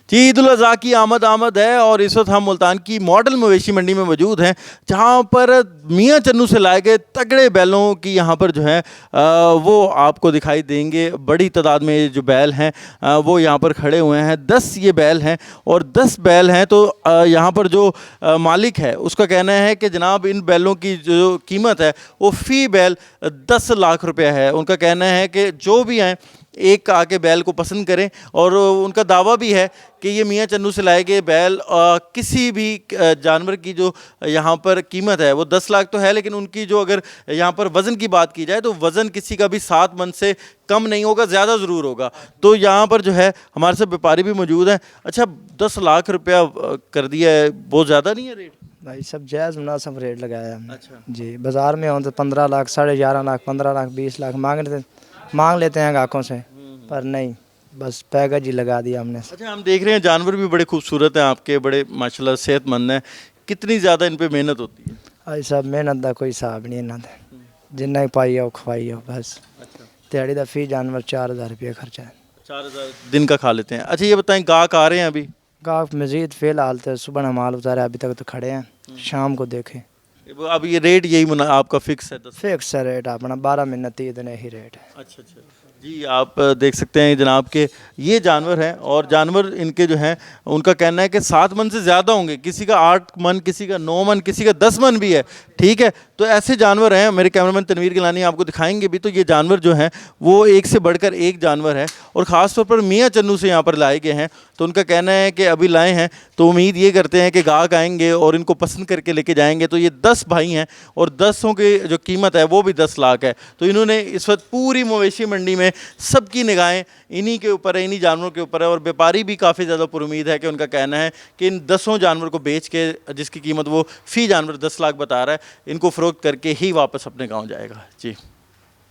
जी, ईद उल अज़हा की आमद है और इस वक्त हम मुल्तान की मॉडल मवेशी मंडी में मौजूद हैं, जहाँ पर मियाँ चन्नू से लाए गए तगड़े बैलों की यहाँ पर जो है वो आपको दिखाई देंगे। बड़ी तादाद में ये जो बैल हैं वो यहाँ पर खड़े हुए हैं। 10 ये बैल हैं और 10 बैल हैं। तो यहाँ पर जो मालिक है उसका कहना है कि जनाब इन बैलों की जो कीमत है वो फ़ी बैल 10 लाख रुपया है। उनका कहना है कि जो भी हैं एक आके बैल को पसंद करें और उनका दावा भी है कि ये मियाँ चन्नू से लाए गए बैल किसी भी जानवर की जो यहाँ पर कीमत है वो 10 लाख तो है, लेकिन उनकी जो अगर यहाँ पर वज़न की बात की जाए तो वज़न किसी का भी 7 मन से कम नहीं होगा, ज़्यादा ज़रूर होगा। तो यहाँ पर जो है हमारे साथ व्यापारी भी मौजूद हैं। अच्छा, 10 लाख रुपया कर दिया है, बहुत ज़्यादा नहीं है रेट? भाई सब जायज़ मुनासिब रेट लगाया हमने। अच्छा जी, बाज़ार में हो तो 15 लाख, 11.5 लाख, 15 लाख, 20 लाख मांग लेते हैं ग्राहकों से, पर नहीं, बस पैकेज ही लगा दिया हमने। अच्छा, हम देख रहे हैं जानवर भी बड़े खूबसूरत हैं आपके, बड़े माशाल्लाह सेहतमंद हैं। कितनी ज़्यादा इन पे मेहनत होती है? भाई सब मेहनत का कोई हिसाब नहीं इन्हों का, जिन्ना ही पाई हो खवाई हो बस। अच्छा, दिहाड़ी का फी जानवर 4,000 रुपये खर्चा है। 4000 दिन का खा लेते हैं। अच्छा, ये बताएं गाहक आ रहे हैं अभी? गाहक मजीद फ़िलहाल तो सुबह ना माल उतारे, अभी तक तो खड़े हैं, शाम को देखें। अब ये रेट यही आपका फिक्स है 10? फिक्स है रेट अपना, 12 महीने 30 दिन यही रेट है। अच्छा अच्छा जी, आप देख सकते हैं जनाब के ये जानवर हैं और जानवर इनके जो हैं उनका कहना है कि 7 मन से ज़्यादा होंगे, किसी का 8 मन, किसी का 9 मन, किसी का 10 मन भी है। ठीक है, तो ऐसे जानवर हैं। मेरे कैमरामैन तनवीर गिलानी आपको दिखाएंगे भी। तो ये जानवर जो हैं वो एक से बढ़कर एक जानवर है और ख़ास तौर पर मियाँ चन्नू से यहाँ पर लाए गए हैं। तो उनका कहना है कि अभी लाए हैं तो उम्मीद ये करते हैं कि गाहक आएंगे और इनको पसंद करके लेके जाएंगे। तो ये 10 भाई हैं और 10 की जो कीमत है वो भी 10 लाख है। तो इन्होंने इस वक्त पूरी मवेशी मंडी में सबकी निगाहें इन्हीं के ऊपर है, इन्हीं जानवरों के ऊपर है। और व्यापारी भी काफ़ी ज़्यादा पुरुमीद है कि उनका कहना है कि इन 10 जानवर को बेच के, जिसकी कीमत वो फ़ी जानवर 10 लाख बता रहा है, इनको फ़रोख्त करके ही वापस अपने गाँव जाएगा। जी।